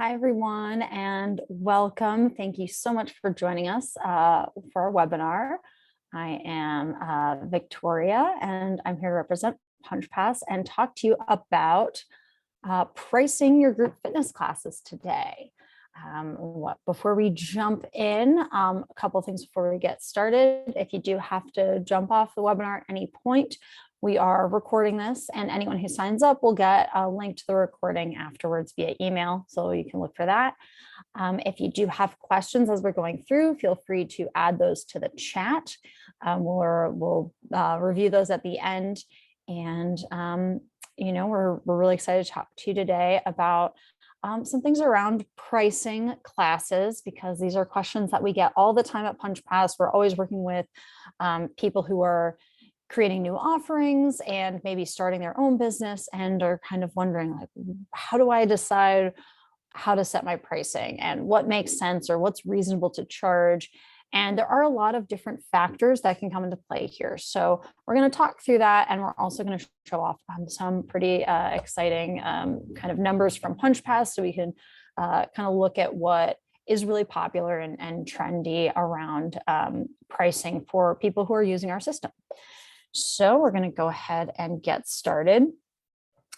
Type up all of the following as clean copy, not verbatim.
Hi, everyone, and welcome. Thank you so much for joining us for our webinar. I am Victoria, and I'm here to represent PunchPass and talk to you about pricing your group fitness classes today. Before we jump in, a couple things before we get started. If you do have to jump off the webinar at any point, we are recording this, and anyone who signs up will get a link to the recording afterwards via email, so you can look for that. If you do have questions as we're going through, feel free to add those to the chat. We'll review those at the end. And, we're really excited to talk to you today about some things around pricing classes, because these are questions that we get all the time at PunchPass. We're always working with people who are creating new offerings and maybe starting their own business and are kind of wondering, like, how do I decide how to set my pricing and what makes sense or what's reasonable to charge? And there are a lot of different factors that can come into play here. So we're going to talk through that, and we're also going to show off some pretty exciting kind of numbers from PunchPass, so we can kind of look at what is really popular and trendy around pricing for people who are using our system. So we're going to go ahead and get started.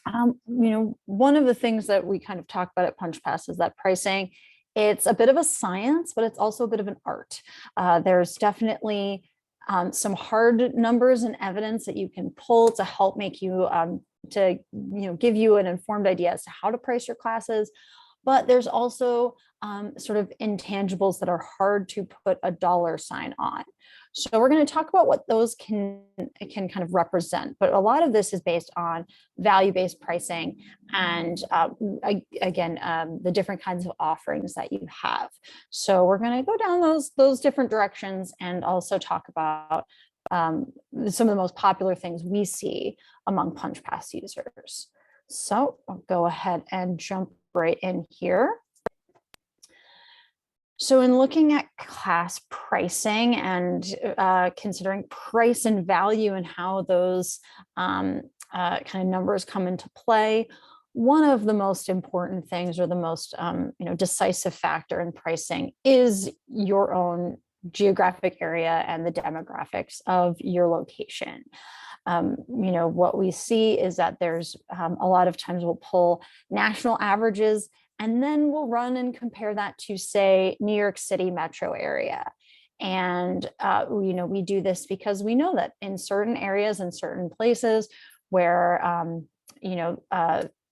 One of the things that we kind of talk about at PunchPass is that pricing, it's a bit of a science, but it's also a bit of an art. There's definitely some hard numbers and evidence that you can pull to help make you, give you an informed idea as to how to price your classes. But there's also sort of intangibles that are hard to put a dollar sign on. So we're going to talk about what those can kind of represent. But a lot of this is based on value-based pricing and, the different kinds of offerings that you have. So we're going to go down those different directions and also talk about some of the most popular things we see among PunchPass users. So I'll go ahead and jump right in here. So in looking at class pricing and considering price and value and how those kind of numbers come into play, one of the most important things, or the most decisive factor in pricing, is your own geographic area and the demographics of your location. What we see is that there's a lot of times we'll pull national averages, and then we'll run and compare that to, say, New York City metro area. And, we do this because we know that in certain areas and certain places where,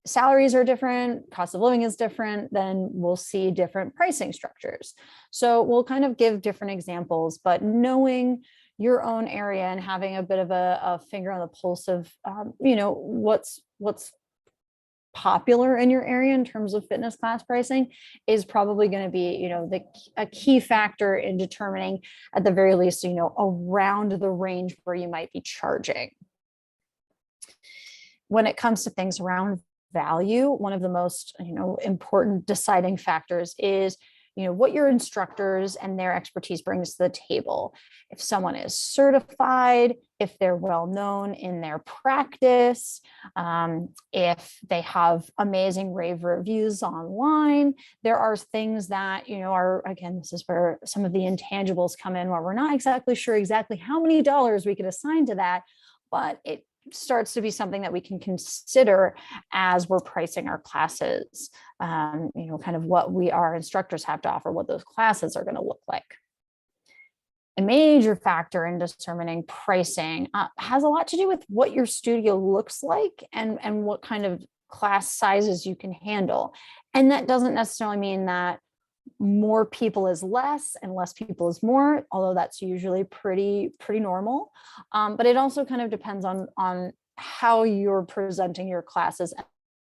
salaries are different, cost of living is different, then we'll see different pricing structures. So we'll kind of give different examples, but knowing your own area and having a bit of a finger on the pulse of, what's popular in your area in terms of fitness class pricing is probably going to be, a key factor in determining, at the very least, around the range where you might be charging. When it comes to things around value, one of the most, important deciding factors is, what your instructors and their expertise brings to the table. If someone is certified, if they're well known in their practice, if they have amazing rave reviews online, there are things that, again, this is where some of the intangibles come in, where we're not exactly sure exactly how many dollars we could assign to that, but it starts to be something that we can consider as we're pricing our classes, kind of what our instructors have to offer, what those classes are going to look like. A major factor in determining pricing has a lot to do with what your studio looks like and what kind of class sizes you can handle. And that doesn't necessarily mean that more people is less and less people is more, although that's usually pretty normal. But it also kind of depends on how you're presenting your classes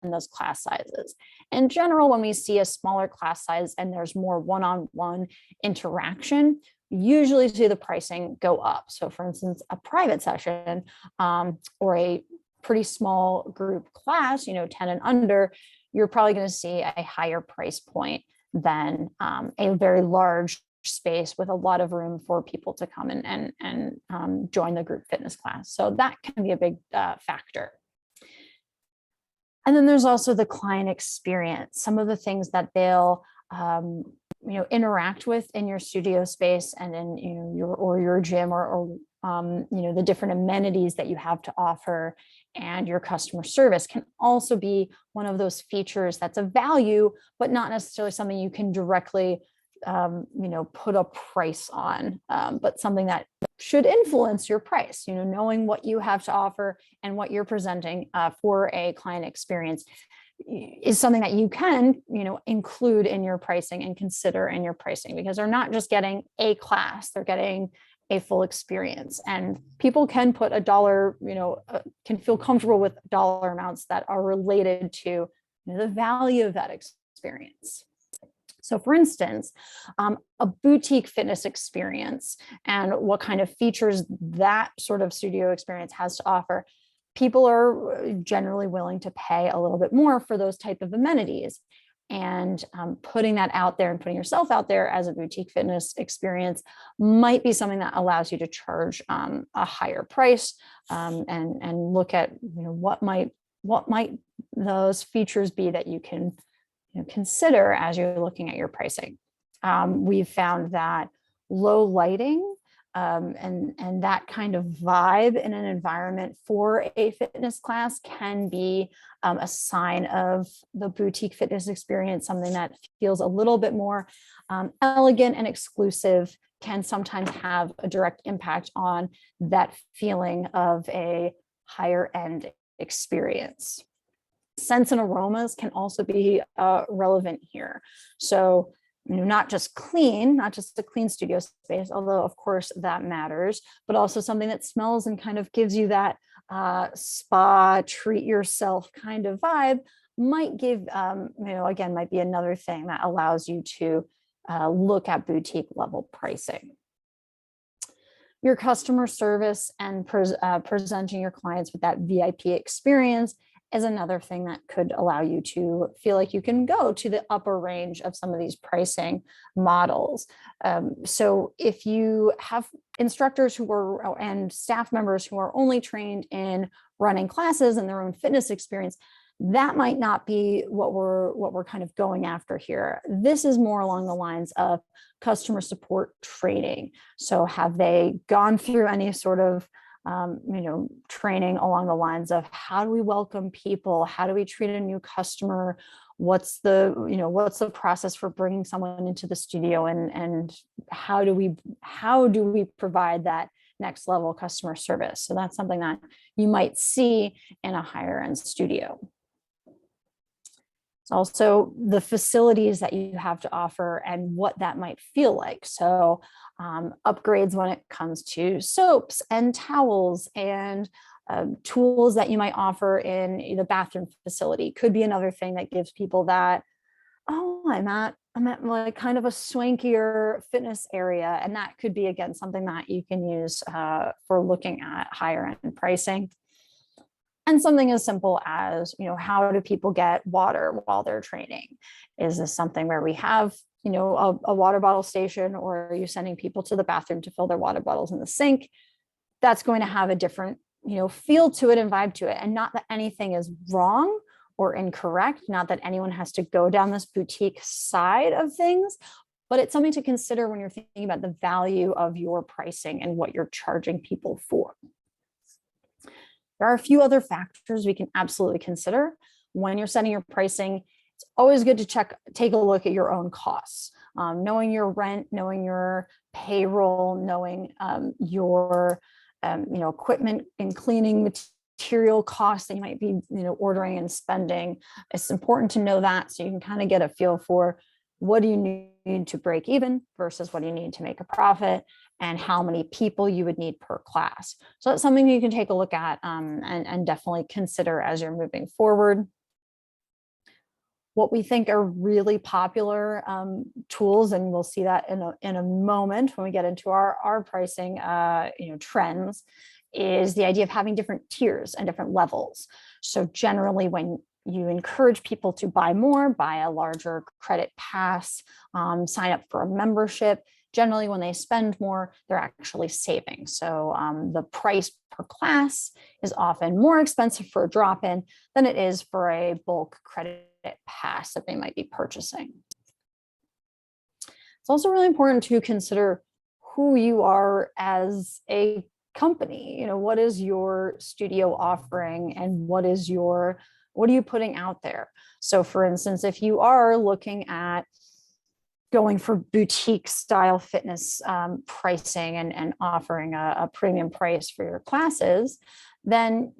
and those class sizes. In general, when we see a smaller class size and there's more one-on-one interaction, usually see the pricing go up. So for instance, a private session or a pretty small group class, 10 and under, you're probably going to see a higher price point than a very large space with a lot of room for people to come and join the group fitness class. So that can be a big factor. And then there's also the client experience, some of the things that they'll interact with in your studio space and in your gym or the different amenities that you have to offer, and your customer service can also be one of those features that's of value, but not necessarily something you can directly put a price on, but something that should influence your price. Knowing what you have to offer and what you're presenting for a client experience is something that you can, include in your pricing and consider in your pricing, because they're not just getting a class, they're getting a full experience. And people can put a dollar, can feel comfortable with dollar amounts that are related to the value of that experience. So for instance, a boutique fitness experience and what kind of features that sort of studio experience has to offer, people are generally willing to pay a little bit more for those type of amenities. And putting that out there and putting yourself out there as a boutique fitness experience might be something that allows you to charge a higher price, and look at what might those features be that you can consider as you're looking at your pricing. We've found that low lighting and that kind of vibe in an environment for a fitness class can be a sign of the boutique fitness experience. Something that feels a little bit more elegant and exclusive can sometimes have a direct impact on that feeling of a higher end experience. Scents and aromas can also be relevant here. So not just a clean studio space, although of course that matters, but also something that smells and kind of gives you that spa, treat yourself kind of vibe might give, again, might be another thing that allows you to look at boutique level pricing. Your customer service and presenting your clients with that VIP experience is another thing that could allow you to feel like you can go to the upper range of some of these pricing models. So if you have instructors and staff members who are only trained in running classes and their own fitness experience, that might not be what we're kind of going after here. This is more along the lines of customer support training. So have they gone through any sort of training along the lines of how do we welcome people? How do we treat a new customer? What's the process for bringing someone into the studio, and how do we provide that next level customer service? So that's something that you might see in a higher end studio. It's also the facilities that you have to offer and what that might feel like. So upgrades when it comes to soaps and towels and tools that you might offer in the bathroom facility could be another thing that gives people that, oh, I'm at like kind of a swankier fitness area. And that could be, again, something that you can use for looking at higher end pricing. And something as simple as, how do people get water while they're training? Is this something where we have, a water bottle station, or are you sending people to the bathroom to fill their water bottles in the sink? That's going to have a different, feel to it and vibe to it. And not that anything is wrong or incorrect, not that anyone has to go down this boutique side of things, but it's something to consider when you're thinking about the value of your pricing and what you're charging people for. There are a few other factors we can absolutely consider when you're setting your pricing. It's always good to take a look at your own costs, knowing your rent, knowing your payroll, knowing your equipment and cleaning material costs that you might be ordering and spending. It's important to know that, so you can kind of get a feel for what do you need to break even versus what do you need to make a profit, and how many people you would need per class. So that's something you can take a look at and definitely consider as you're moving forward. What we think are really popular tools, and we'll see that in a moment when we get into our pricing trends, is the idea of having different tiers and different levels. So generally, when you encourage people to buy more, buy a larger credit pass, sign up for a membership, generally when they spend more, they're actually saving. So the price per class is often more expensive for a drop-in than it is for a bulk credit pass that they might be purchasing. It's also really important to consider who you are as a company. What is your studio offering, and what are you putting out there? So for instance, if you are looking at going for boutique style fitness pricing and offering a premium price for your classes, then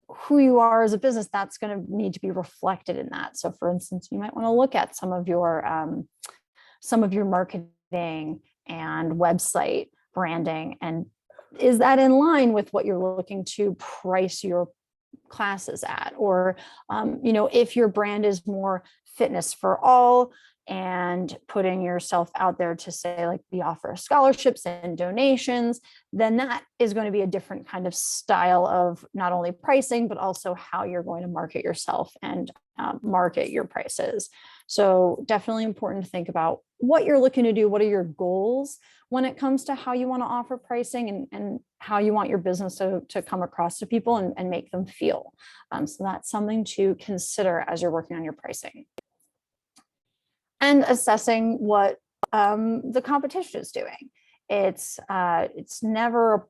who you are as a business, that's going to need to be reflected in that. So for instance, you might want to look at some of your marketing and website branding, and is that in line with what you're looking to price your classes at? Or if your brand is more fitness for all and putting yourself out there to say, like, we offer scholarships and donations, then that is going to be a different kind of style of not only pricing, but also how you're going to market yourself and market your prices. So definitely important to think about what you're looking to do. What are your goals when it comes to how you want to offer pricing, and how you want your business to come across to people and make them feel. So that's something to consider as you're working on your pricing. And assessing what the competition is doing. It's never a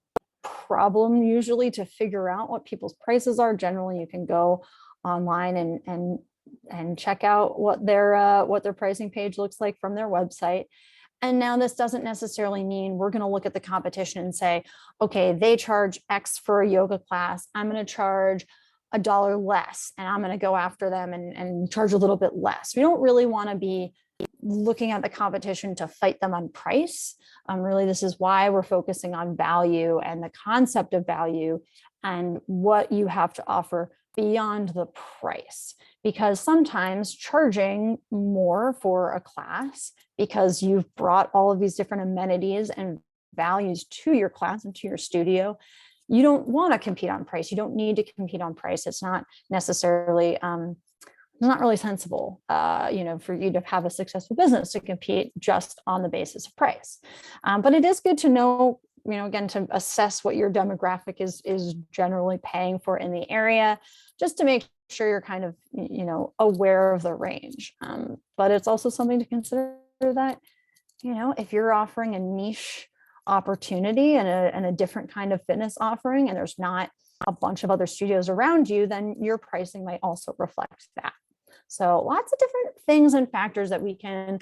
problem usually to figure out what people's prices are. Generally, you can go online and check out what their pricing page looks like from their website. And now this doesn't necessarily mean we're going to look at the competition and say, okay, they charge X for a yoga class, I'm going to charge $1 less, and I'm going to go after them and charge a little bit less. We don't really want to be looking at the competition to fight them on price. Really, this is why we're focusing on value and the concept of value and what you have to offer beyond the price. Because sometimes charging more for a class because you've brought all of these different amenities and values to your class and to your studio, you don't want to compete on price. You don't need to compete on price. It's not necessarily not really sensible, for you to have a successful business to compete just on the basis of price. But it is good to know, again, to assess what your demographic is generally paying for in the area, just to make sure you're kind of, aware of the range. But it's also something to consider that, if you're offering a niche opportunity and a different kind of fitness offering, and there's not a bunch of other studios around you, then your pricing might also reflect that. So lots of different things and factors that we can,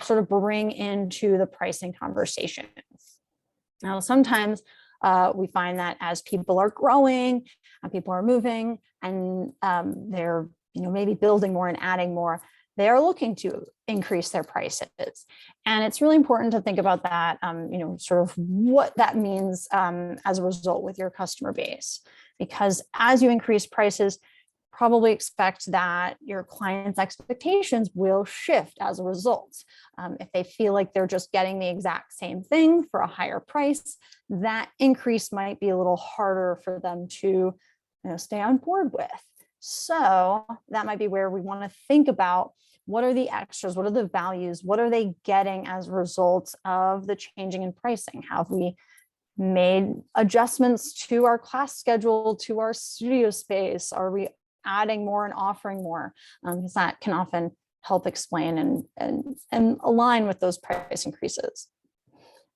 sort of bring into the pricing conversation. Now, sometimes we find that as people are growing and people are moving and they're, maybe building more and adding more, they are looking to increase their prices. And it's really important to think about that, sort of what that means as a result with your customer base. Because as you increase prices, probably expect that your clients' expectations will shift as a result. If they feel like they're just getting the exact same thing for a higher price, that increase might be a little harder for them to stay on board with. So that might be where we want to think about, what are the extras? What are the values? What are they getting as a result of the changing in pricing? Have we made adjustments to our class schedule, to our studio space? Are we adding more and offering more? Because that can often help explain and align with those price increases.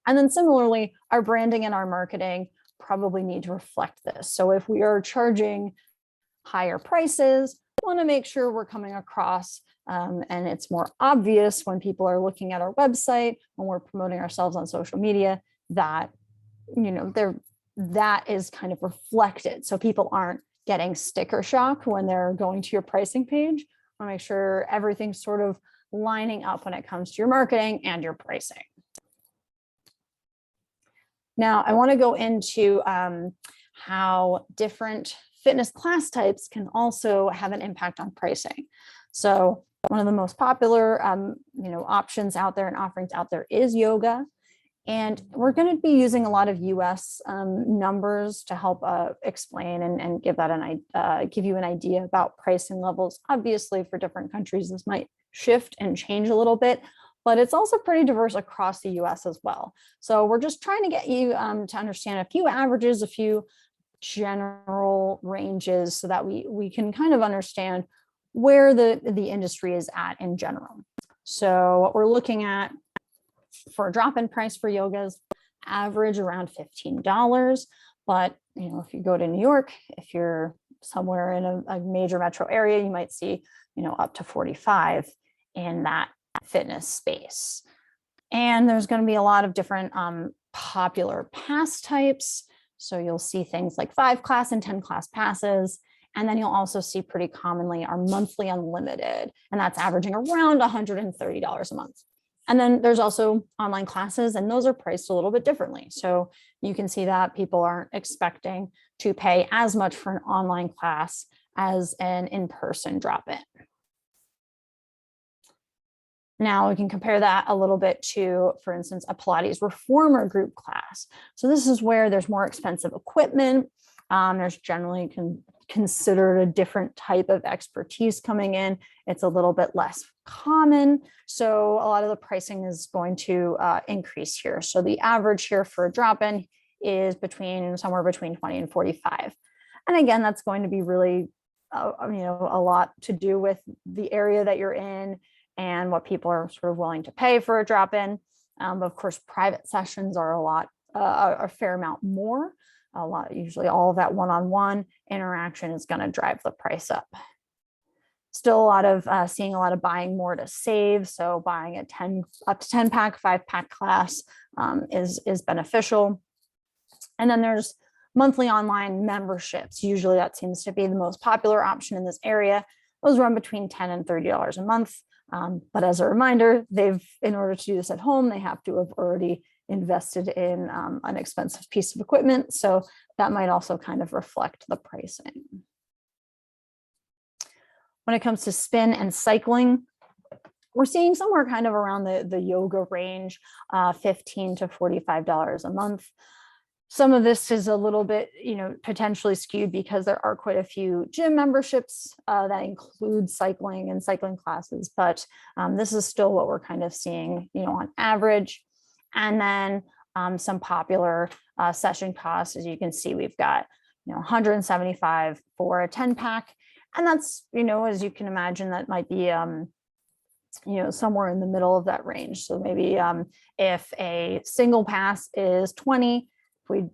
And then similarly, our branding and our marketing probably need to reflect this. So if we are charging higher prices, we want to make sure we're coming across and it's more obvious when people are looking at our website, when we're promoting ourselves on social media, that that is kind of reflected. So people aren't getting sticker shock when they're going to your pricing page. I want to make sure everything's sort of lining up when it comes to your marketing and your pricing. Now, I want to go into how different fitness class types can also have an impact on pricing. So one of the most popular options out there and offerings out there is yoga. And we're going to be using a lot of US numbers to help explain and give you an idea about pricing levels. Obviously, for different countries, this might shift and change a little bit, but it's also pretty diverse across the US as well. So we're just trying to get you to understand a few averages, a few general ranges so that we can kind of understand where the industry is at in general. So what we're looking at for a drop-in price for yogas, average around $15. But if you go to New York, if you're somewhere in a major metro area, you might see up to 45 in that fitness space. And there's going to be a lot of different popular pass types. So you'll see things like 5-class and 10-class passes. And then you'll also see pretty commonly our monthly unlimited, and that's averaging around $130 a month. And then there's also online classes, and those are priced a little bit differently. So you can see that people aren't expecting to pay as much for an online class as an in-person drop-in. Now we can compare that a little bit to, for instance, a Pilates reformer group class. So this is where there's more expensive equipment. There's generally considered a different type of expertise coming in. It's a little bit less common. So a lot of the pricing is going to increase here. So the average here for a drop-in is somewhere between 20 and 45. And again, that's going to be really, a lot to do with the area that you're in and what people are sort of willing to pay for a drop-in. But of course, private sessions are a fair amount more. Usually all of that one-on-one interaction is going to drive the price up. Still seeing a lot of buying more to save. So buying a up to 10 pack, 5-pack class is beneficial. And then there's monthly online memberships. Usually that seems to be the most popular option in this area. Those run between $10 and $30 a month. But as a reminder, in order to do this at home, they have to have already invested in an expensive piece of equipment. So that might also kind of reflect the pricing. When it comes to spin and cycling, we're seeing somewhere kind of around the yoga range, $15 to $45 a month. Some of this is a little bit, potentially skewed because there are quite a few gym memberships that include cycling and cycling classes, but this is still what we're kind of seeing, on average. And then some popular session costs, as you can see, we've got, $175 for a 10-pack. And that's, as you can imagine, that might be, somewhere in the middle of that range. So maybe if a single pass is 20,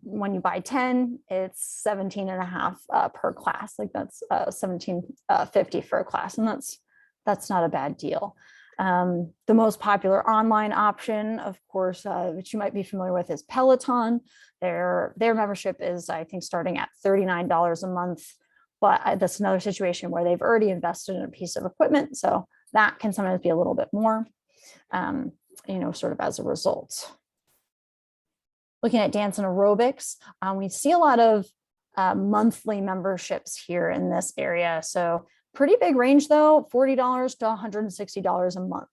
when you buy 10, it's 17.5 per class. Like that's $17.50 for a class, and that's not a bad deal. The most popular online option, of course, which you might be familiar with, is Peloton. Their membership is, I think, starting at $39 a month, but that's another situation where they've already invested in a piece of equipment, so that can sometimes be a little bit more, sort of as a result. Looking at dance and aerobics, we see a lot of monthly memberships here in this area. So pretty big range though, $40 to $160 a month.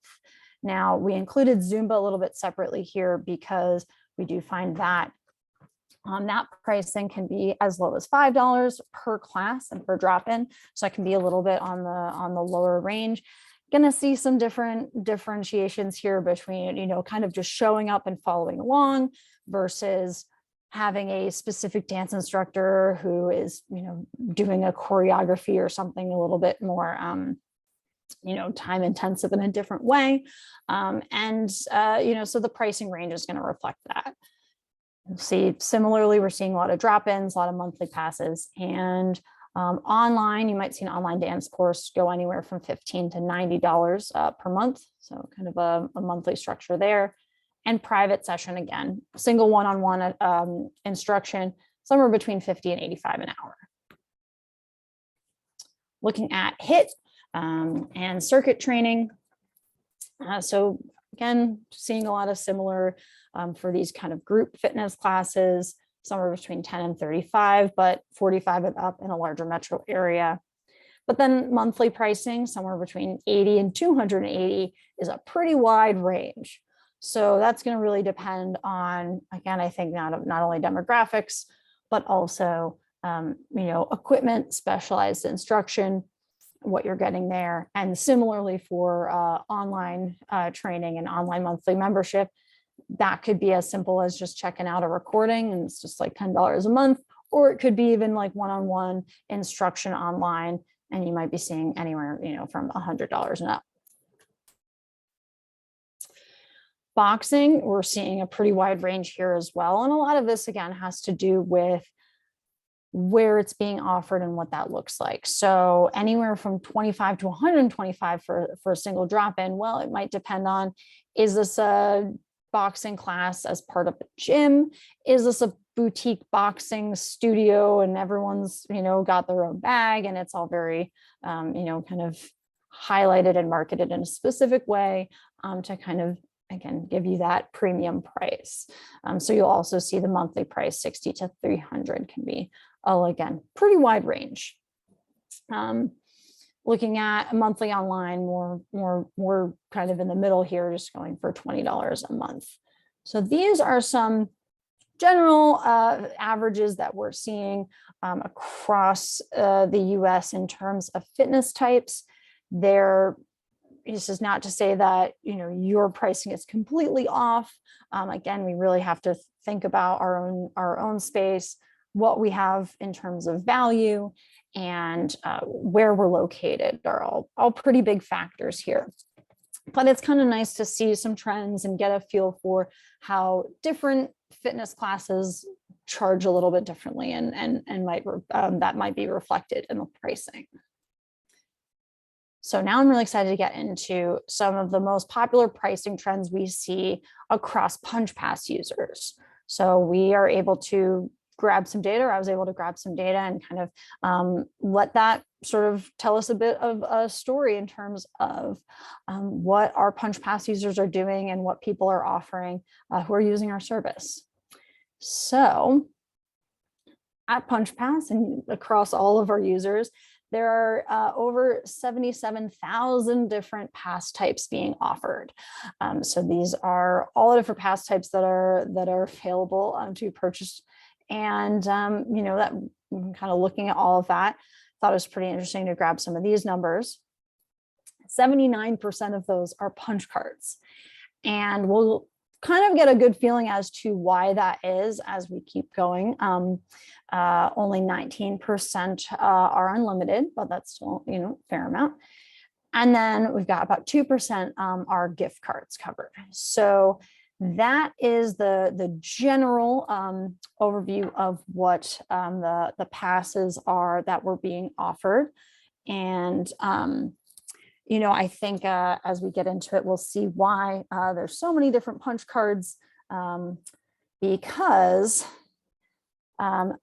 Now we included Zumba a little bit separately here because we do find that that pricing can be as low as $5 per class and per drop-in. So it can be a little bit on the lower range. Going to see some different differentiations here between, kind of just showing up and following along versus having a specific dance instructor who is, doing a choreography or something a little bit more, time intensive in a different way. So the pricing range is going to reflect that. You'll see similarly, we're seeing a lot of drop-ins, a lot of monthly passes, and online, you might see an online dance course go anywhere from $15 to $90 per month. So kind of a monthly structure there. And private session, again, single one-on-one instruction, somewhere between $50 and $85 an hour. Looking at HIIT and circuit training. So again, seeing a lot of similar for these kind of group fitness classes, somewhere between 10 and 35, but 45 and up in a larger metro area. But then monthly pricing, somewhere between 80 and 280 is a pretty wide range. So that's going to really depend on, again, I think not only demographics, but also, equipment, specialized instruction, what you're getting there. And similarly for online training and online monthly membership, that could be as simple as just checking out a recording and it's just like $10 a month, or it could be even like one-on-one instruction online, and you might be seeing anywhere, from $100 and up. Boxing, we're seeing a pretty wide range here as well. And a lot of this, again, has to do with where it's being offered and what that looks like. So anywhere from 25 to 125 for a single drop-in. Well, it might depend on, is this a boxing class as part of a gym? Is this a boutique boxing studio and everyone's, got their own bag and it's all very, kind of highlighted and marketed in a specific way to kind of, again, give you that premium price. So you'll also see the monthly price, 60 to 300 can be, again, pretty wide range. Looking at monthly online, more kind of in the middle here, just going for $20 a month. So these are some general averages that we're seeing across the US in terms of fitness types. This is not to say that your pricing is completely off. Again, we really have to think about our own space, what we have in terms of value, and where we're located are all pretty big factors here. But it's kind of nice to see some trends and get a feel for how different fitness classes charge a little bit differently, and that might be reflected in the pricing. So now I'm really excited to get into some of the most popular pricing trends we see across PunchPass users. So we are able to grab some data, or I was able to grab some data and kind of let that sort of tell us a bit of a story in terms of what our PunchPass users are doing and what people are offering who are using our service. So at PunchPass and across all of our users, there are over 77,000 different pass types being offered. So these are all the different pass types that are available to purchase. And that kind of looking at all of that, thought it was pretty interesting to grab some of these numbers. 79% of those are punch cards, and we'll kind of get a good feeling as to why that is as we keep going. Only 19% are unlimited, but that's still, fair amount. And then we've got about 2% are gift cards covered. So that is the general overview of what the passes are that were being offered. And I think as we get into it, we'll see why there's so many different punch cards, because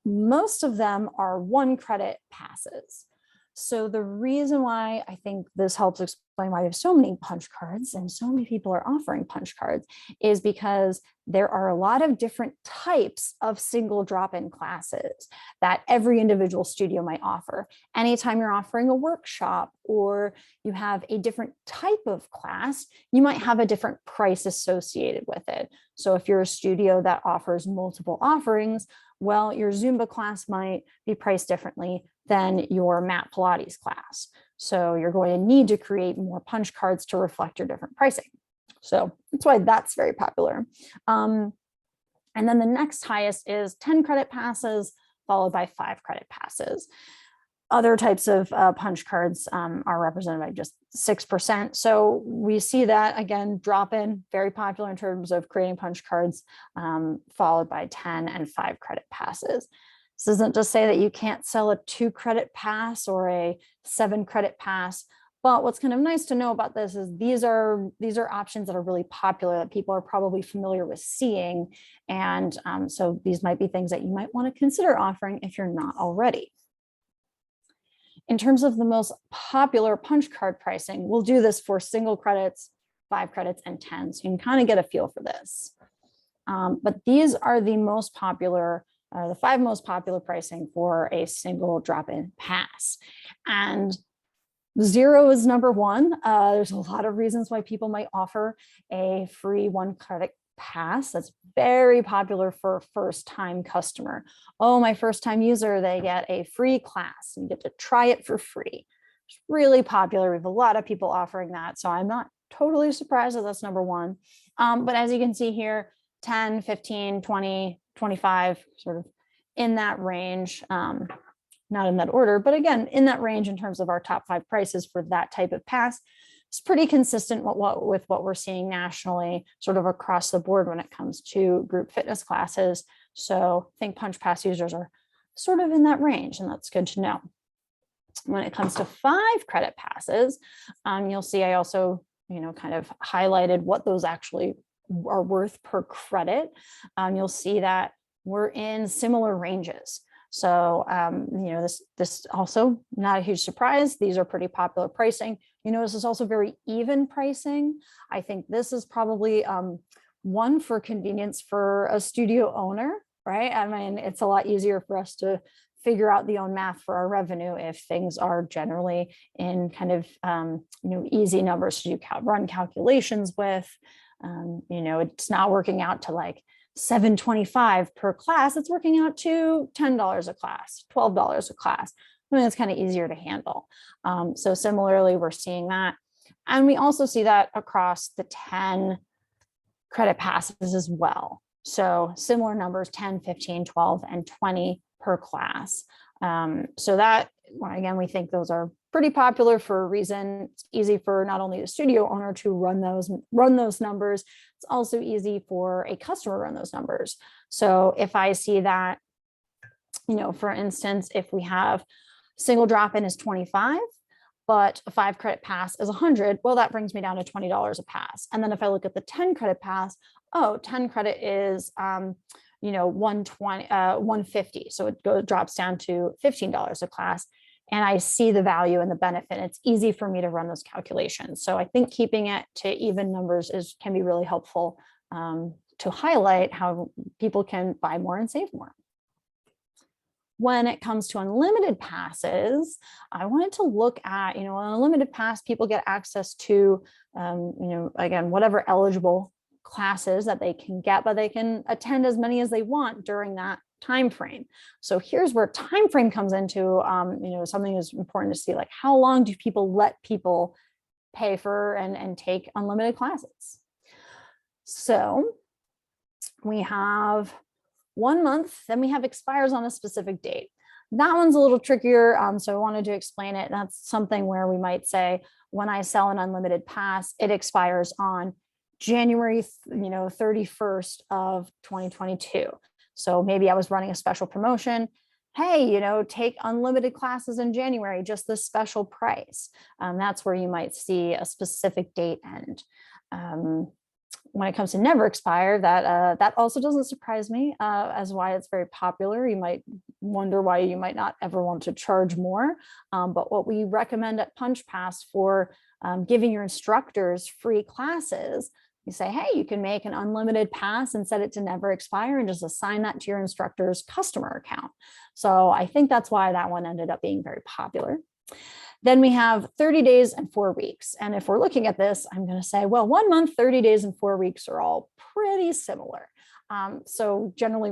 most of them are 1 credit passes. So the reason why I think this helps explain why we have so many punch cards and so many people are offering punch cards is because there are a lot of different types of single drop-in classes that every individual studio might offer. Anytime you're offering a workshop or you have a different type of class, you might have a different price associated with it. So if you're a studio that offers multiple offerings, well, your Zumba class might be priced differently than your mat Pilates class. So you're going to need to create more punch cards to reflect your different pricing. So that's why that's very popular. And then the next highest is 10 credit passes, followed by 5 credit passes. Other types of punch cards are represented by just 6%. So we see that, again, drop in, very popular in terms of creating punch cards, followed by 10 and 5 credit passes. This isn't to say that you can't sell a 2 credit pass or a 7 credit pass, but what's kind of nice to know about this is these are options that are really popular that people are probably familiar with seeing. And so these might be things that you might want to consider offering if you're not already. In terms of the most popular punch card pricing, we'll do this for single credits, 5 credits, and 10. So you can kind of get a feel for this. But these are the most popular, the 5 most popular pricing for a single drop-in pass. And 0 is number 1. There's a lot of reasons why people might offer a free 1 credit pass. That's very popular for a first-time customer. Oh, my first-time user, they get a free class. You get to try it for free. It's really popular. We have a lot of people offering that. So I'm not totally surprised that that's number one. But as you can see here, 10, 15, 20, 25, sort of in that range, not in that order, but again, in that range in terms of our top 5 prices for that type of pass. It's pretty consistent with what we're seeing nationally, sort of across the board when it comes to group fitness classes. So I think Punch Pass users are sort of in that range, and that's good to know. When it comes to 5 credit passes, you'll see I also, kind of highlighted what those actually are worth per credit. You'll see that we're in similar ranges. So, this also not a huge surprise. These are pretty popular pricing. This is also very even pricing. I think this is probably one for convenience for a studio owner, right? I mean, it's a lot easier for us to figure out the own math for our revenue if things are generally in kind of, easy numbers to run calculations with. It's not working out to like $7.25 per class. It's working out to $10 a class, $12 a class. I mean, it's kind of easier to handle. So similarly, we're seeing that. And we also see that across the 10 credit passes as well. So similar numbers, 10, 15, 12, and 20 per class. So that, again, we think those are pretty popular for a reason. It's easy for not only the studio owner to run those numbers, it's also easy for a customer to run those numbers. So if I see that, for instance, if we have single drop-in is 25, but a 5 credit pass is 100, well, that brings me down to $20 a pass. And then if I look at the 10 credit pass, 10 credit is 120, 150. So it drops down to $15 a class. And I see the value and the benefit. It's easy for me to run those calculations. So I think keeping it to even numbers can be really helpful to highlight how people can buy more and save more. When it comes to unlimited passes, I wanted to look at, an unlimited pass, people get access to, again, whatever eligible classes that they can get, but they can attend as many as they want during that time frame. So here's where time frame comes into, something is important to see, like how long do people let people pay for and take unlimited classes? So we have 1 month, then we have expires on a specific date. That one's a little trickier, so I wanted to explain it. That's something where we might say, when I sell an unlimited pass, it expires on January 31st of 2022. So maybe I was running a special promotion. Hey, take unlimited classes in January, just this special price. That's where you might see a specific date end. When it comes to never expire, that also doesn't surprise me as why it's very popular. You might wonder why you might not ever want to charge more. But what we recommend at Punch Pass for giving your instructors free classes, you say, hey, you can make an unlimited pass and set it to never expire and just assign that to your instructor's customer account. So I think that's why that one ended up being very popular. Then we have 30 days and 4 weeks. And if we're looking at this, I'm going to say, well, 1 month, 30 days and 4 weeks are all pretty similar. So generally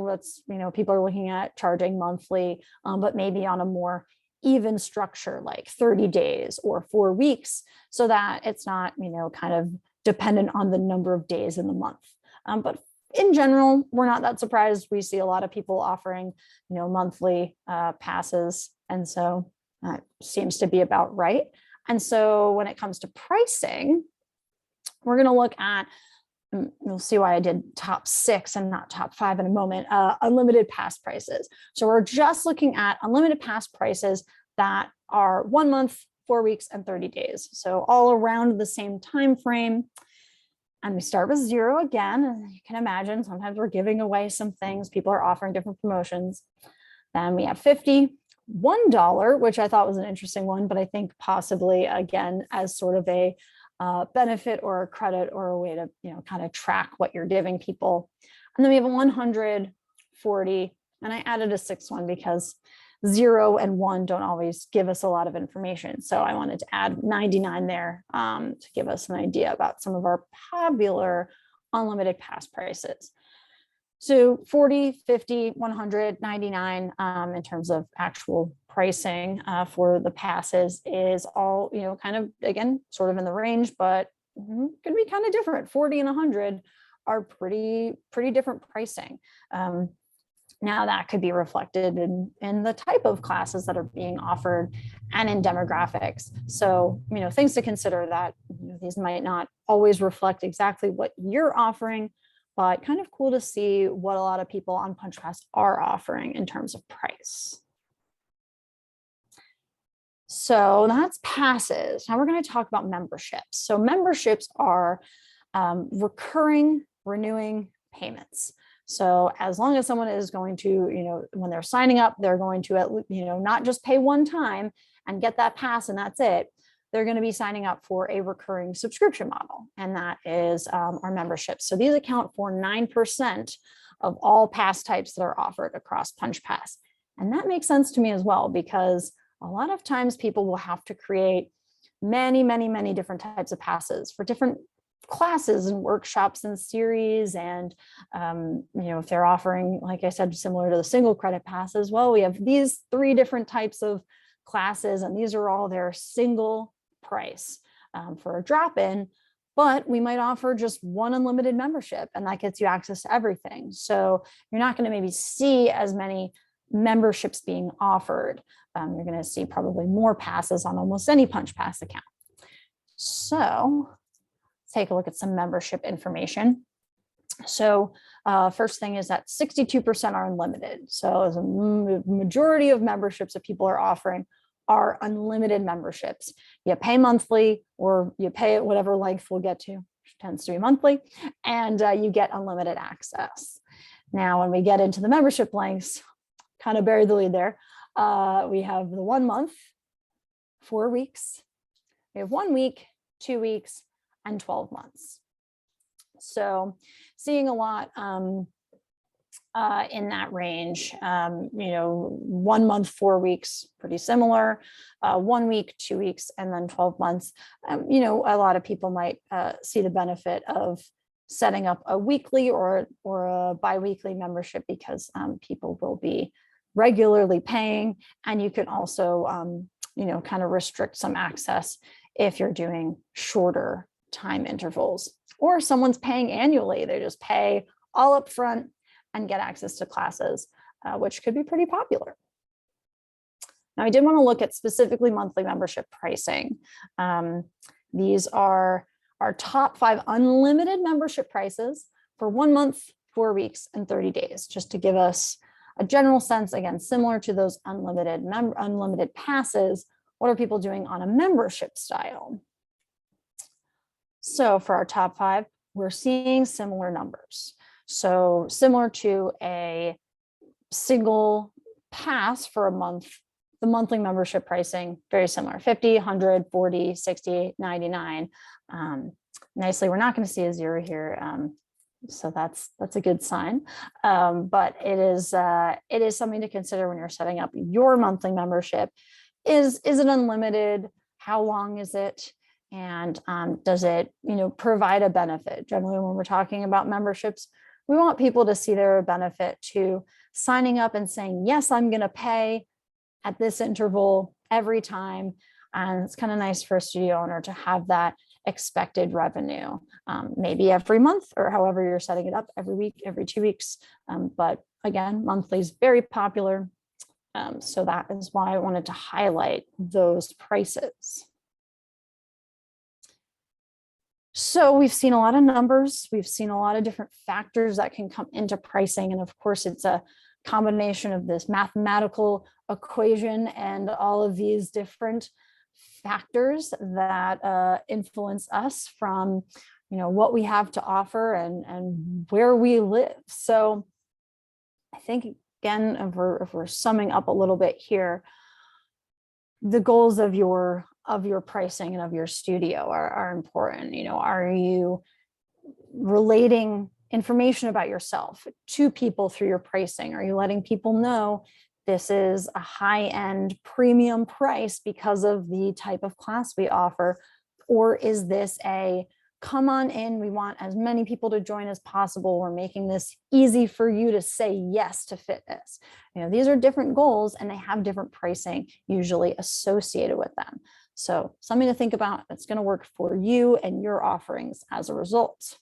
people are looking at charging monthly, but maybe on a more even structure, like 30 days or 4 weeks, so that it's not, kind of dependent on the number of days in the month. But in general, we're not that surprised. We see a lot of people offering, monthly passes. And so that seems to be about right. And so when it comes to pricing, we're going to look at, you'll see why I did top 6 and not top 5 in a moment, unlimited pass prices. So we're just looking at unlimited pass prices that are 1 month, 4 weeks, and 30 days. So all around the same time frame. And we start with 0 again. And you can imagine sometimes we're giving away some things. People are offering different promotions. Then we have 50, $1, which I thought was an interesting one, but I think possibly, again, as sort of a benefit or a credit or a way to, kind of track what you're giving people. And then we have a 100, 40, and I added a 6th one because 0 and 1 don't always give us a lot of information. So I wanted to add 99 there to give us an idea about some of our popular unlimited pass prices. So 40, 50, 199 in terms of actual pricing for the passes is all, kind of, again, sort of in the range, but could be kind of different. 40 and 100 are pretty different pricing. Now that could be reflected in the type of classes that are being offered and in demographics. So, things to consider that these might not always reflect exactly what you're offering, but kind of cool to see what a lot of people on PunchPass are offering in terms of price. So that's passes. Now we're going to talk about memberships. So memberships are recurring, renewing payments. So as long as someone is going to, when they're signing up, they're going to, not just pay one time and get that pass and that's it. They're going to be signing up for a recurring subscription model, and that is our memberships. So these account for 9% of all pass types that are offered across PunchPass. And that makes sense to me as well, because a lot of times people will have to create many, many, many different types of passes for different classes and workshops and series. And, if they're offering, like I said, similar to the single credit passes, well, we have these 3 different types of classes, and these are all their single price for a drop-in, but we might offer just one unlimited membership, and that gets you access to everything. So you're not going to maybe see as many memberships being offered. You're going to see probably more passes on almost any PunchPass account. So let's take a look at some membership information. So first thing is that 62% are unlimited. So the majority of memberships that people are offering are unlimited memberships. You pay monthly, or you pay at whatever length we'll get to, which tends to be monthly, and you get unlimited access. Now, when we get into the membership lengths, kind of buried the lead there. We have the 1 month, 4 weeks. We have 1 week, 2 weeks, and 12 months. So seeing a lot in that range, 1 month, 4 weeks, pretty similar, 1 week, 2 weeks, and then 12 months. A lot of people might see the benefit of setting up a weekly or a biweekly membership, because people will be regularly paying, and you can also, kind of restrict some access if you're doing shorter time intervals, or someone's paying annually. They just pay all up front and get access to classes, which could be pretty popular. Now, I did want to look at specifically monthly membership pricing. These are our top 5 unlimited membership prices for 1 month, 4 weeks, and 30 days, just to give us a general sense, again, similar to those unlimited passes. What are people doing on a membership style? So for our top 5, we're seeing similar numbers. So similar to a single pass for a month, the monthly membership pricing, very similar, 50, 100, 40, 60, 99. Nicely, we're not going to see a 0 here. So that's a good sign. But it is something to consider when you're setting up your monthly membership. Is it unlimited? How long is it? And does it, provide a benefit? Generally, when we're talking about memberships, we want people to see their benefit to signing up and saying, yes, I'm going to pay at this interval every time. And it's kind of nice for a studio owner to have that expected revenue, maybe every month, or however you're setting it up, every week, every 2 weeks. But again, monthly is very popular. So that is why I wanted to highlight those prices. So we've seen a lot of numbers. We've seen a lot of different factors that can come into pricing. And of course, it's a combination of this mathematical equation and all of these different factors that influence us from, what we have to offer and where we live. So I think, again, if we're summing up a little bit here, the goals of your pricing and of your studio are important. Are you relating information about yourself to people through your pricing? Are you letting people know this is a high-end premium price because of the type of class we offer? Or is this a come on in. We want as many people to join as possible. We're making this easy for you to say yes to fitness. These are different goals and they have different pricing usually associated with them. So something to think about that's going to work for you and your offerings as a result.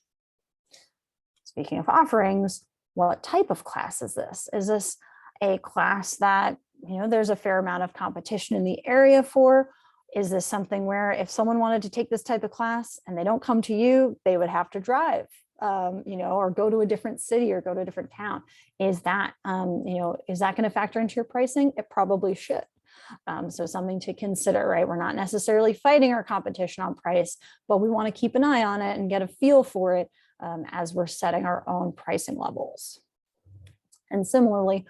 Speaking of offerings, what type of class is this? Is this a class that, there's a fair amount of competition in the area for? Is this something where if someone wanted to take this type of class and they don't come to you, they would have to drive, or go to a different city or go to a different town? Is that, is that going to factor into your pricing? It probably should. So something to consider, right? We're not necessarily fighting our competition on price, but we want to keep an eye on it and get a feel for it as we're setting our own pricing levels. And similarly,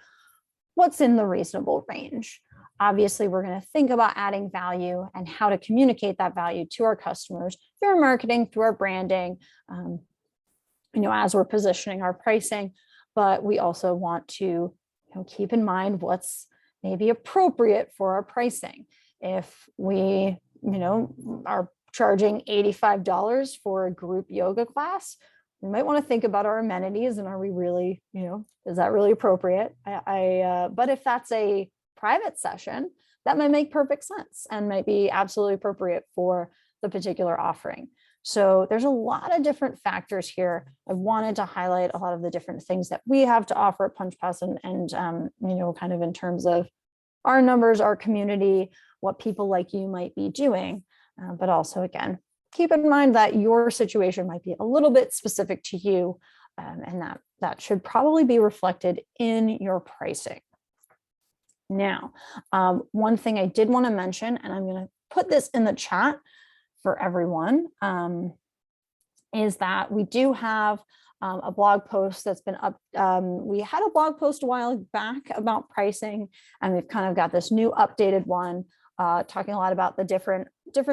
what's in the reasonable range? Obviously, we're going to think about adding value and how to communicate that value to our customers through our marketing, through our branding, as we're positioning our pricing. But we also want to keep in mind what's maybe appropriate for our pricing. If we are charging $85 for a group yoga class, we might want to think about our amenities and are we really, is that really appropriate? But if that's a private session, that might make perfect sense and might be absolutely appropriate for the particular offering. So there's a lot of different factors here. I wanted to highlight a lot of the different things that we have to offer at PunchPass and kind of in terms of our numbers, our community, what people like you might be doing, but also, again, keep in mind that your situation might be a little bit specific to you, and that should probably be reflected in your pricing. Now, one thing I did want to mention, and I'm going to put this in the chat for everyone, is that we do have a blog post that's been up. We had a blog post a while back about pricing, and we've kind of got this new updated one talking a lot about the different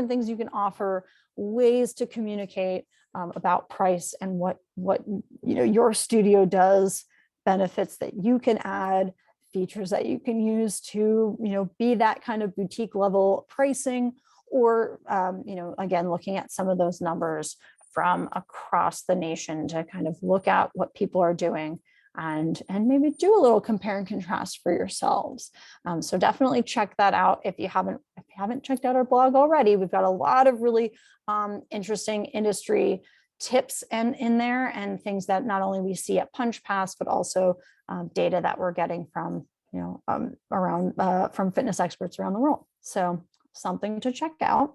things you can offer, ways to communicate about price and what your studio does, benefits that you can add, features that you can use to be that kind of boutique level pricing, or again, looking at some of those numbers from across the nation to kind of look at what people are doing and maybe do a little compare and contrast for yourselves. So definitely check that out if you haven't checked out our blog already. We've got a lot of really interesting industry tips in there and things that not only we see at PunchPass, but also data that we're getting from from fitness experts around the world. So something to check out.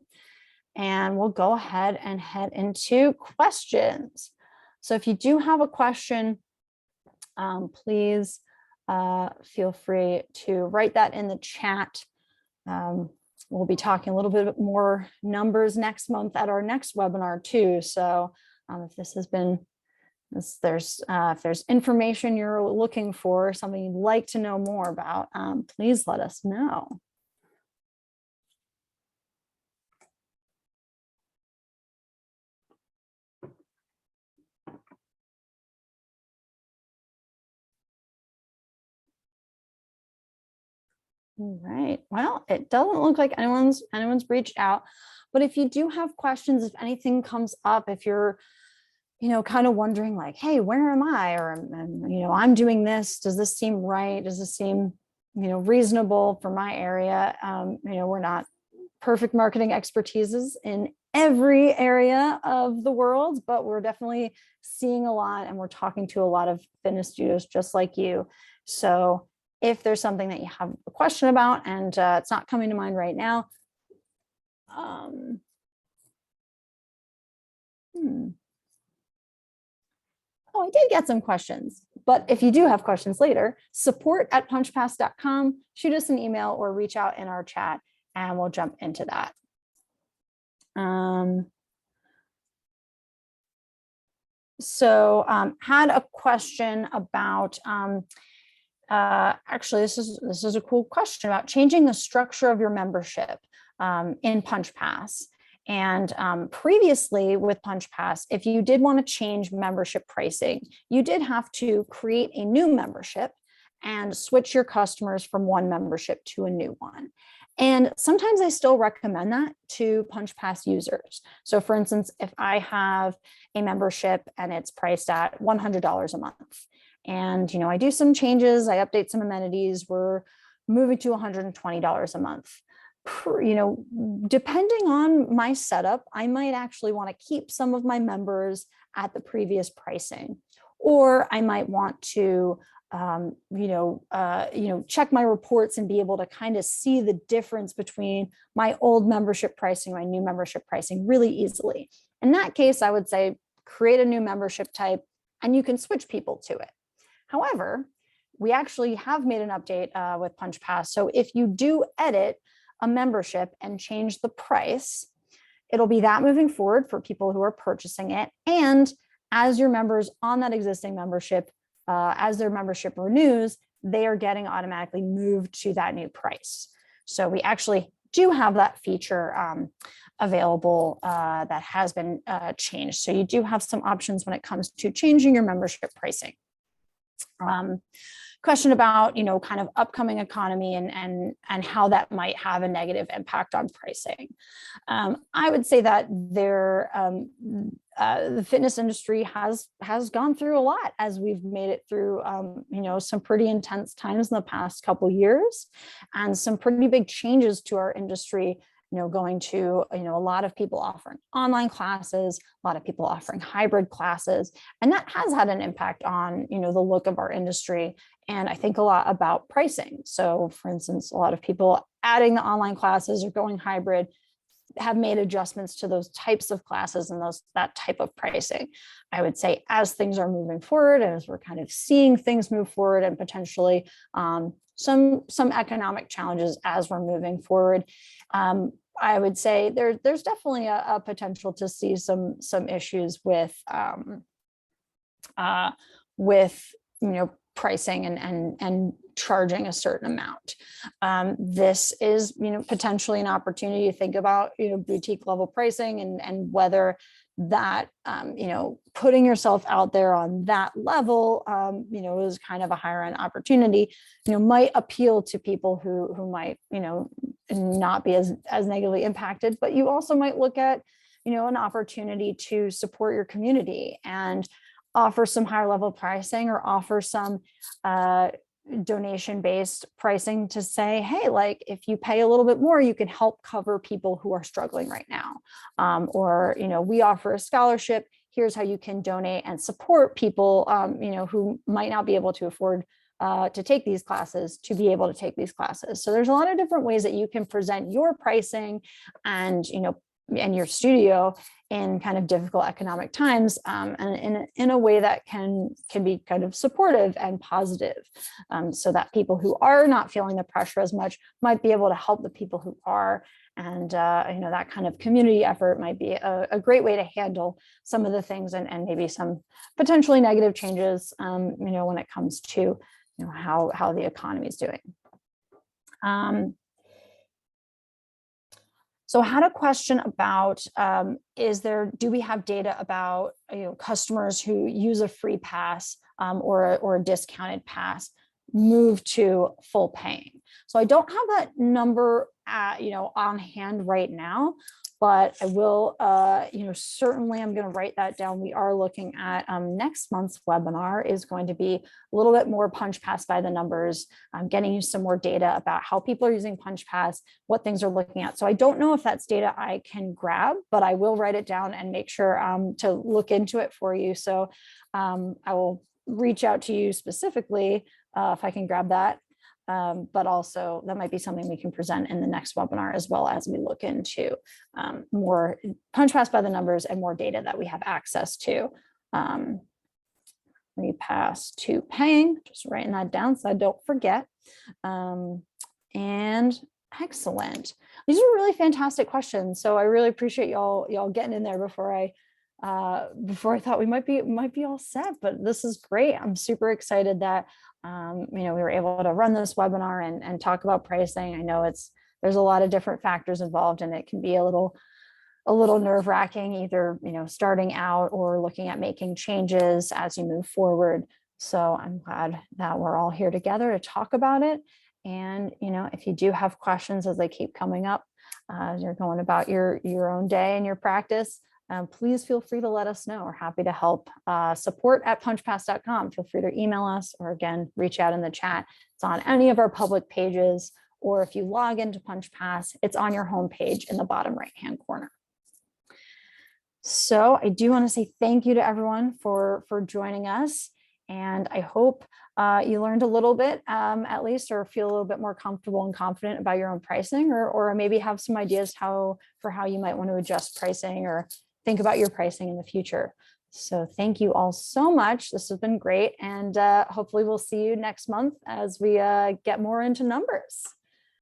And we'll go ahead and head into questions. So if you do have a question, please feel free to write that in the chat. We'll be talking a little bit more numbers next month at our next webinar too. So if this has been, if there's information you're looking for, something you'd like to know more about, please let us know. All right. Well, it doesn't look like anyone's reached out, but if you do have questions, if anything comes up, if you're, kind of wondering like, hey, where am I? Or, I'm doing this. Does this seem right? Does this seem, reasonable for my area? We're not perfect marketing expertises in every area of the world, but we're definitely seeing a lot and we're talking to a lot of fitness studios just like you. So if there's something that you have a question about and it's not coming to mind right now, oh, I did get some questions, but if you do have questions later, support@punchpass.com, shoot us an email or reach out in our chat and we'll jump into that. Had a question about, actually, this is a cool question about changing the structure of your membership in PunchPass. And previously with PunchPass, if you did want to change membership pricing, you did have to create a new membership and switch your customers from one membership to a new one. And sometimes I still recommend that to PunchPass users. So for instance, if I have a membership and it's priced at $100 a month, and I do some changes, I update some amenities, we're moving to $120 a month. Depending on my setup, I might actually want to keep some of my members at the previous pricing, or I might want to check my reports and be able to kind of see the difference between my old membership pricing, my new membership pricing really easily. In that case, I would say create a new membership type and you can switch people to it. However, we actually have made an update with PunchPass. So if you do edit a membership and change the price, it'll be that moving forward for people who are purchasing it. And as your members on that existing membership, as their membership renews, they are getting automatically moved to that new price. So we actually do have that feature available that has been changed. So you do have some options when it comes to changing your membership pricing. Question about kind of upcoming economy and how that might have a negative impact on pricing. I would say that the fitness industry has gone through a lot as we've made it through some pretty intense times in the past couple of years, and some pretty big changes to our industry. Going to, a lot of people offering online classes, a lot of people offering hybrid classes, and that has had an impact on, the look of our industry. And I think a lot about pricing. So for instance, a lot of people adding the online classes or going hybrid have made adjustments to those types of classes and that type of pricing. I would say as things are moving forward, and as we're kind of seeing things move forward and potentially some economic challenges as we're moving forward, I would say there's definitely a potential to see some issues with pricing and charging a certain amount. This is potentially an opportunity to think about boutique level pricing and whether that putting yourself out there on that level is kind of a higher end opportunity, might appeal to people who might not be as negatively impacted. But you also might look at an opportunity to support your community and offer some higher level pricing, or offer some donation-based pricing to say, hey, like if you pay a little bit more, you can help cover people who are struggling right now. Or we offer a scholarship. Here's how you can donate and support people who might not be able to afford to take these classes to be able to take these classes. So there's a lot of different ways that you can present your pricing and and your studio in kind of difficult economic times, and in a way that can be kind of supportive and positive, so that people who are not feeling the pressure as much might be able to help the people who are. And that kind of community effort might be a great way to handle some of the things and maybe some potentially negative changes when it comes to how the economy is doing. So I had a question about, do we have data about customers who use a free pass or a discounted pass move to full paying? So I don't have that number on hand right now, but I will, certainly I'm going to write that down. We are looking at next month's webinar is going to be a little bit more PunchPass by the numbers, getting you some more data about how people are using PunchPass, what things are looking at. So I don't know if that's data I can grab, but I will write it down and make sure to look into it for you. So I will reach out to you specifically if I can grab that. But also that might be something we can present in the next webinar, as well as we look into more PunchPass by the numbers and more data that we have access to. Free pass to paying, just writing that down so I don't forget. And excellent. These are really fantastic questions. So I really appreciate y'all getting in there before I thought we might be all set, but this is great. I'm super excited that we were able to run this webinar and talk about pricing. I know there's a lot of different factors involved, and it can be a little nerve-wracking, either starting out or looking at making changes as you move forward. So I'm glad that we're all here together to talk about it. And, if you do have questions as they keep coming up, as you're going about your own day and your practice, please feel free to let us know. We're happy to help. Support@punchpass.com. Feel free to email us, or again, reach out in the chat. It's on any of our public pages, or if you log into PunchPass, it's on your homepage in the bottom right-hand corner. So I do want to say thank you to everyone for joining us. And I hope you learned a little bit, at least, or feel a little bit more comfortable and confident about your own pricing, or maybe have some ideas for how you might want to adjust pricing or think about your pricing in the future. So thank you all so much. This has been great. And hopefully we'll see you next month as we get more into numbers.